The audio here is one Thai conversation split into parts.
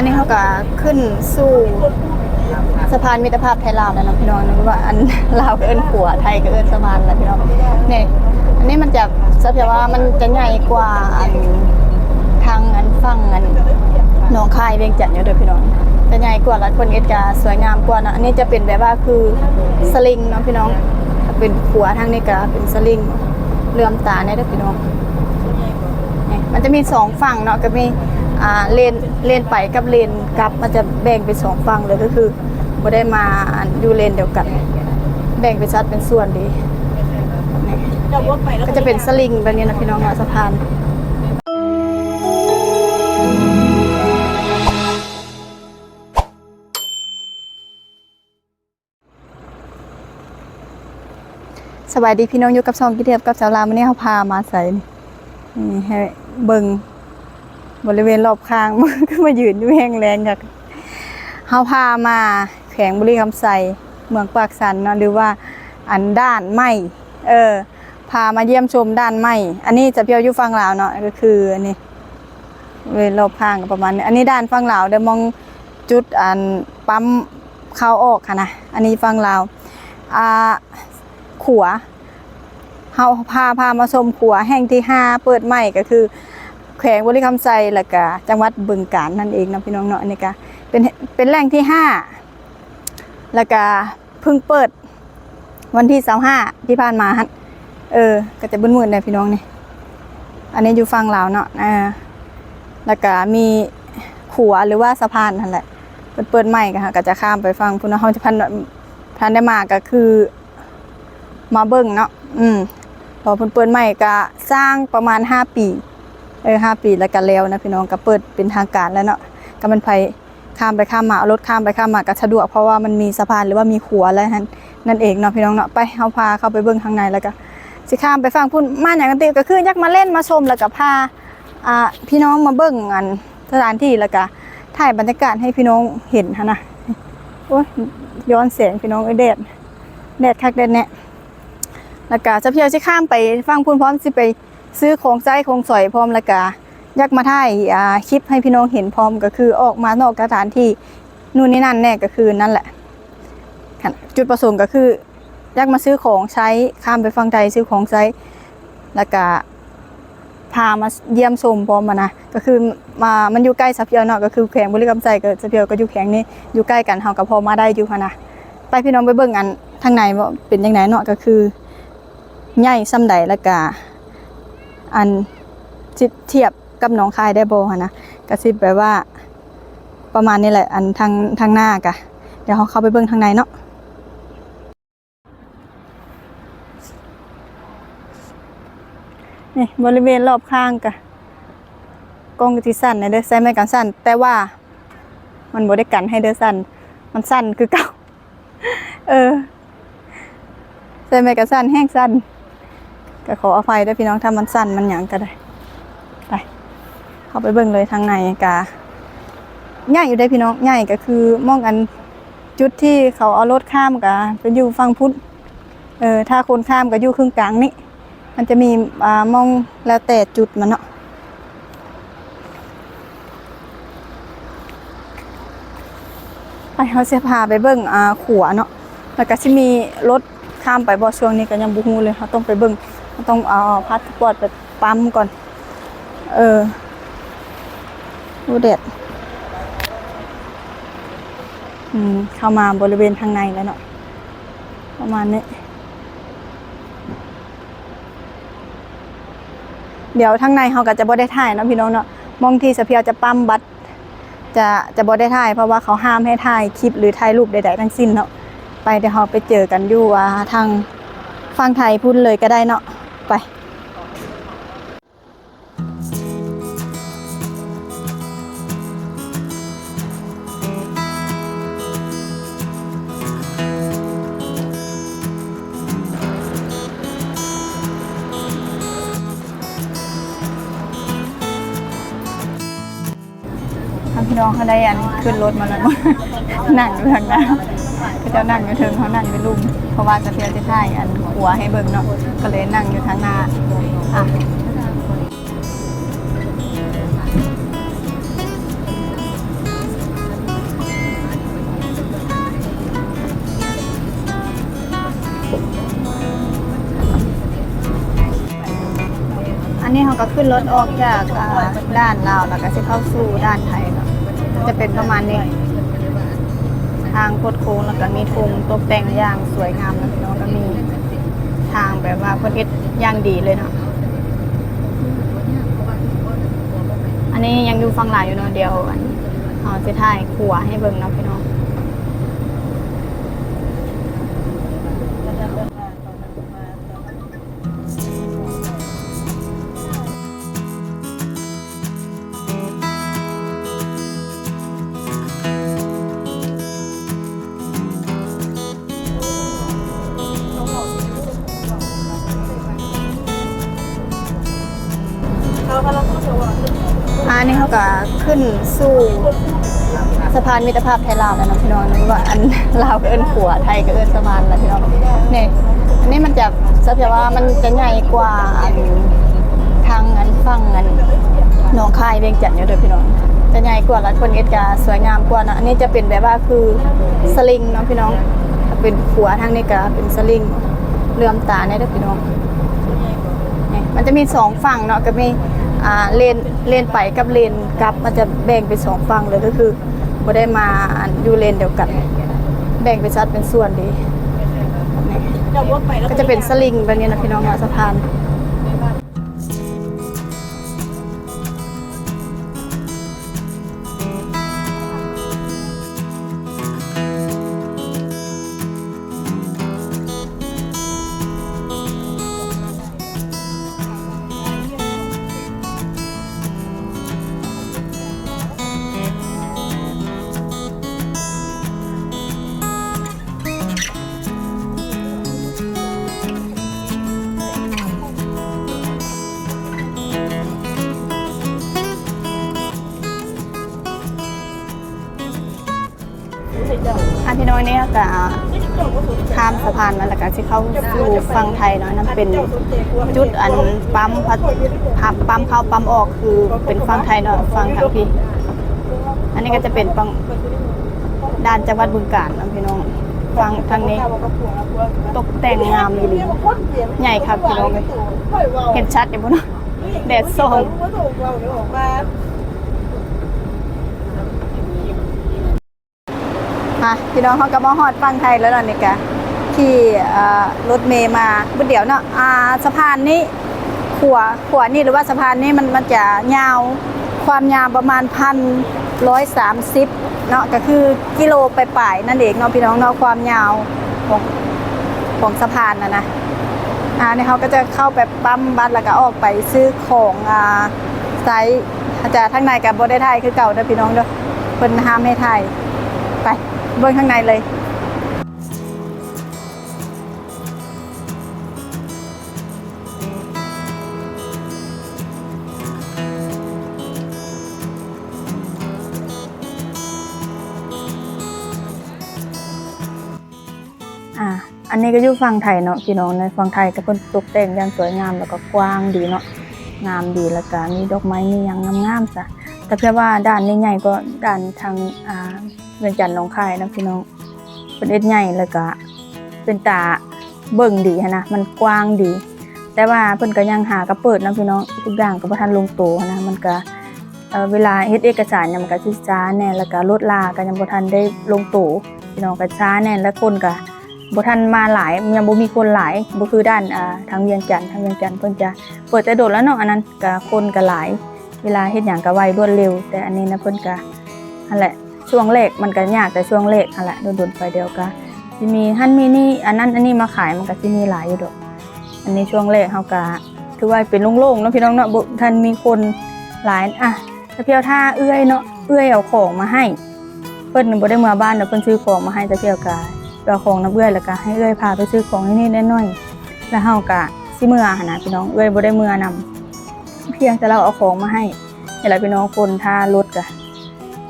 นี่เขาก็ขึ้นสู่สะพานมิตรภาพไทยลาวนะน้องพี่น้องนะว่าอันลาวก็เอิ้นขัวไทยก็เอิ้นสะพานนะพี่น้องนี่อันนี้มันจะสักว่ามันจะใหญ่กว่าอันทางอันฝั่งอันหนองคายเวียงจันทน์อยู่เด้อพี่น้องจะใหญ่กว่าและคนเอ็ดจะสวยงามกว่านะอันนี้จะเป็นแบบว่าคือสลิงเนาะพี่น้องเป็นขัวทางนี้ก็เป็นสลิงเลื่อมตาเนี่ยเด้อพี่น้องนี่มันจะมี2ฝั่งเนาะก็มีเลนไปกับเลนกลับมันจะแบ่งเป็น2ฝั่งเลยก็คือบ่ได้มาอยู่เลนเดียวกันแบ่งเป็นชัดเป็นส่วนดีนี่ก็จะเป็นสลิงแบบนี้นะพี่น้องสะพานสวัสดีพี่น้องอยู่กับช่องกิเทียบกับสาวลาววันนี้เขาพามาใส่นี่ให้เบิ่งบริเวณรอบข้างมันก็มายืนอยู่แห้งแรงจากเขาพามาแขวงบุรีคำไซเมืองปากสันเนาะหรือว่าอันด้านไม้พามาเยี่ยมชมด้านไม้อันนี้จะเพียวอยู่ฝั่งลาวเนาะก็คืออันนี้บริเวณรอบข้างประมาณนี้อันนี้ด้านฝั่งลาวเดี๋ยวมองจุดอันปั๊มเข้าออกค่ะนะอันนี้ฝั่งลาวขัวเขาพามาชมขัวแห่งที่5เปิดใหม่ก็คือแขวงบุรีคำไซแล้วก็จังหวัดบึงกาฬนั่นเองนะพี่น้องเนาะนี่ก็เป็นแหล่งที่5แล้วก็เพิ่งเปิดวันที่25ที่ผ่านมาก็จะมืดๆเลยพี่น้องนี่อันนี้อยู่ฝั่งลาวเนาะแล้วก็มีขัวหรือว่าสะพานนั่นแหละเปิดใหม่ก็จะข้ามไปฝั่งพุ่นเนาะเขาจะพันได้มาก็คือมาเบิ่งเนาะพอเปิดใหม่ก็สร้างประมาณ5 ปี5 ปีแล้วก็แล้วนะพี่น้องก็เปิดเป็นทางการแล้วเนาะก็มันไปข้ามไปข้ามมาเอารถข้ามไปข้ามมาก็สะดวกเพราะว่ามันมีสะพานหรือว่ามีขัวอะไรนั่นเองเนาะพี่น้องเนาะไปเอาพาเข้าไปเบิ่งข้างในแล้วก็สิข้ามไปฟังพุ่นมาอย่างกันติก็คืออยากมาเล่นมาชมแล้วก็พาพี่น้องมาเบิ่งอันสถานที่แล้วก็ถ่ายบรรยากาศให้พี่น้องเห็นนะโอ้ยย้อนแสงพี่น้องแดดคักแดดเนี่ยแล้วก็จะเพียวสิข้ามไปฟังพุ่นพร้อมสิไปซื้อของใจของสอยพร้อมแล้วก็อยากมาถ่ายคลิปให้พี่น้องเห็นพร้อมก็คือออกมานอกสถานที่นู่นนี่นั่นแน่ก็คือนั่นแหละจุดประสงค์ก็คืออยากมาซื้อของใช้ข้ามไปฟังไทยซื้อของใช้แล้วก็พามาเยี่ยมชมพร้อมมานะก็คือมันอยู่ใกล้สะเพียวเนาะก็คือแขวงบุรีคำไซก็สะเพียวก็อยู่แขวงนี้อยู่ใกล้กันเฮาก็พอมาได้อยู่ค่ะนะไปพี่น้องไปเบิ่งอันทางในว่าเป็นยังไงเนาะก็คือใหญ่ซ้ำใดแล้วก็อันเทียบกับหนองคายได้บ่ค่ะนะก็สิแบบว่าประมาณนี้แหละอันทางหน้ากะเดี๋ยวเขาเข้าไปเบิ่งทางในเนาะนี่บริเวณรอบข้างกะกล้องที่สั้นเด้อใช้ไม้กันสั้นแต่ว่ามันบ่ได้กันให้เด้อสั้นมันสั้นคือเก่าใช้ไม้กันสั้นแห้งสั้นก็ขออภัยด้วยพี่น้องถ้ามันสั้นมันหยังก็ได้ไปเข้าไปเบิ่งเลยทางในกะใหญ่อยู่ได้พี่น้องใหญ่ก็คือมองอันจุดที่เขาเอารถข้ามกะเป็นอยู่ฝั่งพุทธถ้าคนข้ามก็อยู่ครึ่งกลางนี่มันจะมีมองแล้วแต่จุดมันเนาะไปเขาเสียพาไปเบิ่งขัวเนาะแล้วก็จะมีรถข้ามไปบ่ช่วงนี้ก็ยังบ่ฮู้เลยเขาต้องไปเบิ่งต้องเอาพาสปอร์ตไปปั๊มก่อนดูเด็ดเข้ามาบริเวณทางในแล้วเนาะประมาณนี้เดี๋ยวทางในเขาก็จะบ่ได้ถ่ายนะพี่น้องเนาะมองที่สะเพียวจะปั๊มบัตรจะบ่ได้ถ่ายเพราะว่าเขาห้ามให้ถ่ายคลิปหรือถ่ายรูปใดๆทั้งสิ้นเนาะไปเดี๋ยวเราไปเจอกันอยู่ทางฝั่งไทยพูดเลยก็ได้เนาะไปพี่น้องเขาได้ขึ้นรถมาแล้วนั่งอยู่ทางหน้าเขาจะนั่งอยู่เทิงเขานั่งเป็นลุมเพราะว่าจะเพียรจะถ่ายหัวให้เบิ่งเนาะก็เลยนั่งอยู่ทางหน้า เขาก็ขึ้นรถออกจากด้านลาวแล้วก็จะเข้าสู่ด้านไทยเนาะจะเป็นประมาณนี้ทางโคดโค้งแล้วก็มีธงตกแต่งอย่างสวยงามนะพี่น้องก็มีทางแบบว่าเพิ่นเฮ็ดอย่างดีเลยเนาะอันนี้ยังอยู่ฝั่งหลายอยู่เนาะเดียวอันเอาจะถ่ายขัวให้เบิ่งเนาะพี่น้องอันนี้เขาก็ขึ้นสู่สะพานมิตรภาพไทยลาวแล้วนะพี่น้องนึกว่าอันลาวก็เอิ้นขัวไทยก็เอิ้นสะพานแล้วพี่น้องนี่อันนี้มันจะสักว่ามันจะใหญ่กว่าอันทางอันฝั่งอันหนองคายเวียงจันทน์อยู่เด้อพี่น้องจะใหญ่กว่าแล้วคนเอ็ดจะสวยงามกว่านะอันนี้จะเป็นแบบว่าคือสลิงเนาะพี่น้องเป็นขัวทางนี้ก็เป็นสลิงเลื่อมตาเนี่ยเด้อพี่น้องนี่มันจะมี2ฝั่งเนาะก็มีเลนไปกับเลนกลับมันจะแบ่งเป็น2ฝั่งเลยก็คือบ่ได้มาอยู่เลนเดียวกันแบ่งเป็นชัดเป็นส่วนดีก็จะเป็นสลิงแบบนี้นะพี่น้องเนาะสะพานพี่น้อยนี่ก็ข้ามสะพานมาแล้วก็ที่เข้าสู่ฝั่งไทยเนาะนั่นเป็นจุดอันปั๊มปั๊มเข้าปั๊มออกคือเป็นฝั่งไทยเนาะฝั่งทางพี่อันนี้ก็จะเป็นฝั่งด้านจังหวัดบึงกาฬนะพี่น้องฝั่งทางนี้ตกแต่งงามดีใหญ่ครับพี่น้องเลยเห็นชัดอยู่บ่เนาะแดดส่องพี่น้องเขาก็มาฮอดฝั่งไทยแล้วนี่กะที่รถเมย์มาบุดเดี๋ยวเนาะสะพานนี้ขวนี่หรือว่าสะพานนี้มันจะยาวความยาวประมาณ1,130เนาะก็คือกิโลไปป่ายนั่นเองเนาะพี่น้องเนาะความยาวของสะพานนะนี่เขาก็จะเข้าไปปั๊มบัสแล้วก็ออกไปซื้อของไซส์อาจารย์ทั้งในกับโบได้ไทยคือเก่าเด้อพี่น้องเด้อเพิ่นห้ามให้ไทยไปเบิ่งข้างในเลยอันนี้ก็อยู่ฝั่งไทยเนาะพี่น้องในฝั่งไทยก็เพิ่นตกแต่งอย่างสวยงามแล้วก็กว้างดีเนาะงามดีแล้วก็มีดอกไม้มีหยังงามๆซะแต่เพียงว่าด้านนี้ใหญ่ก็ด้านทางเวียงจันทน์หนองคายนะพี่น้องเป็นเอ็ดใหญ่แล้วก็เป็นตาเบิ่งดีนะมันกว้างดีแต่ว่าเพิ่นก็ยังหากระเปิดนะพี่น้องทุกอย่างก็บ่ทันลงตัวนะมันก็เวลาเฮ็ดเอกสารเนี่ยมันก็สิช้าแน่แล้วก็รถลาก็ยังบ่ทันได้ลงตัวพี่น้องก็ช้าแน่แล้วคนก็บ่ทันมาหลายยังบ่มีคนหลายบ่คือด้านทางเวียงจันทน์เพิ่นจะเปิดแต่โดดแล้วเนาะอันนั้นก็คนก็หลายเวลาเฮ็ดหยังก็ไวรวดเร็วแต่อันนี้นะเพิ่นก็นั่นแหละช่วงแรกมันก็ยากแต่ช่วงแรกนั่นแหละโดนๆไปเดียวก็สิมีหั่นมีนี่อันนั้นอันนี้มาขายมันก็สิมีหลายอยู่ดอกอันนี้ช่วงแรกเฮาก็ถือว่าเป็นโล่งๆเนาะพี่น้องเนาะบ่ทันมีคนหลายแต่เพียวท่าเอื้อยเนาะเอื้อยเอาของมาให้เพิ่นบ่ได้มาบ้านเนาะเพิ่นซื้อของมาให้แต่เพียวก็เอาของน้ำเอื้อยแล้วก็ให้เอื้อยพาไปซื้อของนิดๆน้อยๆแล้วเฮาก็สิมื้อหั่นน่ะพี่น้องเอื้อยบ่ได้มื้อนำเพียงแต่เราเอาของมาให้นี่แหละพี่น้องคนท่ารถก็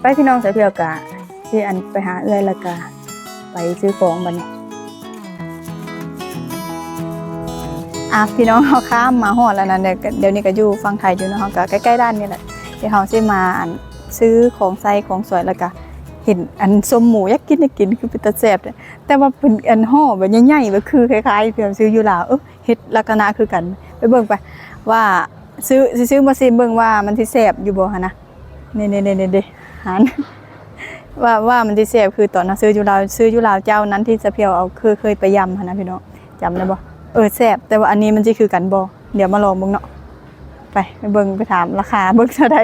ไปพี่น้องเสียเพียวก็สิอันไปหาเอื้อยแล้วก็ไปซื้อของบัดนี้พี่น้องเฮาข้ามมาฮอดแล้วนะเดี๋ยวนี้ก็อยู่ฝั่งไทยอยู่เนาะเฮาก็ใกล้ๆด้านนี้แหละเดี๋ยวเฮาสิมาซื้อของใส่ของสวยแล้วก็เห็นอันส้มหมูอยากกินคือเป็นตาแซ่บแต่ว่าเป็นอันห่อแบบใหญ่ๆแบบคือคล้ายๆเพิ่นซื้ออยู่ลาวเฮ็ดลักษณะคือกันไปเบิ่งไปว่า ซื้อมาซิมเบิ่งว่ามันสิแซ่บอยู่บ่หั่นนะนี่หันว่ามันสิแซ่บคือตอนน่ะซื้ออยู่ลาวเจ้านั้นที่จะเพียวเอาเคยไปยำหั่นนะพี่น้องจำได้บ่แซ่บแต่ว่าอันนี้มันสิคือกันบ่เดี๋ยวมาลองเบิ่งเนาะไปเบิ่งไปถามราคาเบิ่งเท่าใด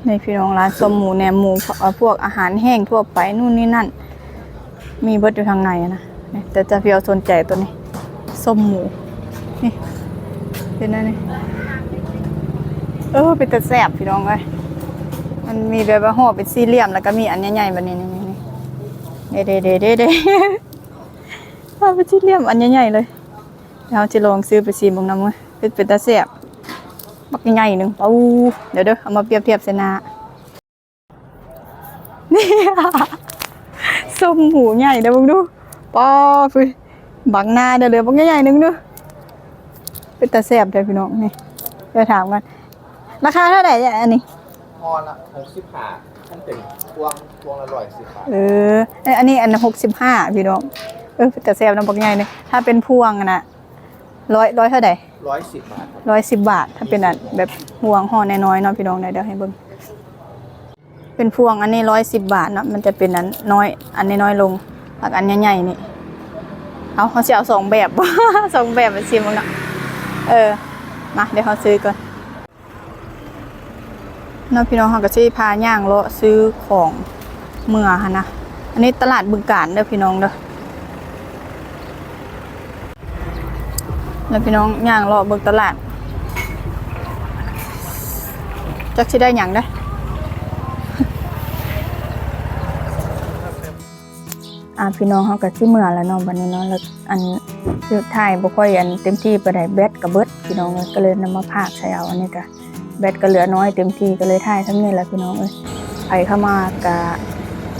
ในพี่น้องร้านส้มหมูแหนมหมูพวกอาหารแห้งทั่วไปนู่นนี่นั่นมีเบิดอยู่ทางในนะแต่จะเพียวสนใจตัวนี้ส้มหมูนี่เป็นอะไรเป็นตะแซ่บพี่น้องเอ้ยมันมีแบบว่าห่อเป็นสี่เหลี่ยมแล้วก็มีอันใหญ่ๆแบบนี้นี่เด้ห่อเป็นสี่เหลี่ยมอันใหญ่ๆเลยเราจะลองซื้อไปซีมงน้ำมั้ยเป็นตะแซ่บบักใหญ่ๆนึงเดี๋ยวเอามาเปรียบเทียบเสนานี่ส้มหมูใหญ่เดี๋ยวมึงดูปอฟิบังหน้าเดี๋ยวเหลือบักใหญ่ๆนึงดูเป็นตะแซ่บเลยพี่น้องนี่ไปถามกันราคาเท่าไหร่เนี่ยอันนี้พอละ65ท่านเป็นพวงละ110 บาทอันนี้อัน65พี่น้องเป็นตะแซ่บน้ำบักใหญ่เลยถ้าเป็นพวงนะร้อยเท่าไหร่110 บาท110 บาทถ้าเป็นอันแบบพวงห่อน้อยๆเนาะพี่น้องเดี๋ยวให้เบิ่งเป็นพวงอันนี้110 บาทเนาะมันจะเป็นอันน้อยอันน้อยลงผักอันใหญ่ๆนี่เขาจะเอา2 แบบ 2 แบบมาชิมกันเนาะมาเดี๋ยวเขาซื้อก่อนน้องพี่น้องเขาก็จะพาย่างเลาะซื้อของเมื่อค่ะนะอันนี้ตลาดบึงกาฬเด้อพี่น้องเด้อแล้วพี่น้องย่างเลาะเบิกตลาดจักสิได้หยังได้พี่น้องเขาก็สิเมื่อแล้วเนาะบัดนี้เนาะแล้วอันคือถ่ายบ่ค่อยอันเต็มที่ไปได้แบตก็เบิดพี่น้องก็เลยนำมาพากใช้เอาอันนี้ก็แบตก็เหลือน้อยเต็มที่ก็เลยถ่ายทั้งนี้แหละพี่น้องใครเข้ามาก็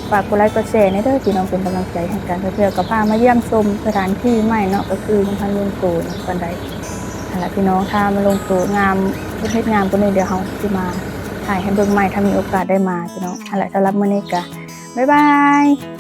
ฝากกดไลค์กดแชร์ให้เด้อพี่น้องเป็นกำลังใจให้กันเพื่อกับพามาเยี่ยมชมสถานที่ใหม่เนาะก็คือพันลงโตบันไดนั่นแหละพี่น้องถ้ามาลงโตงามประเทศงามก็เลยเดี๋ยวเฮาสิมาถ่ายให้เบิ่งใหม่ถ้ามีโอกาสได้มาพี่น้องนั่นแหละสำหรับมื้อนี้ก็บ๊ายบาย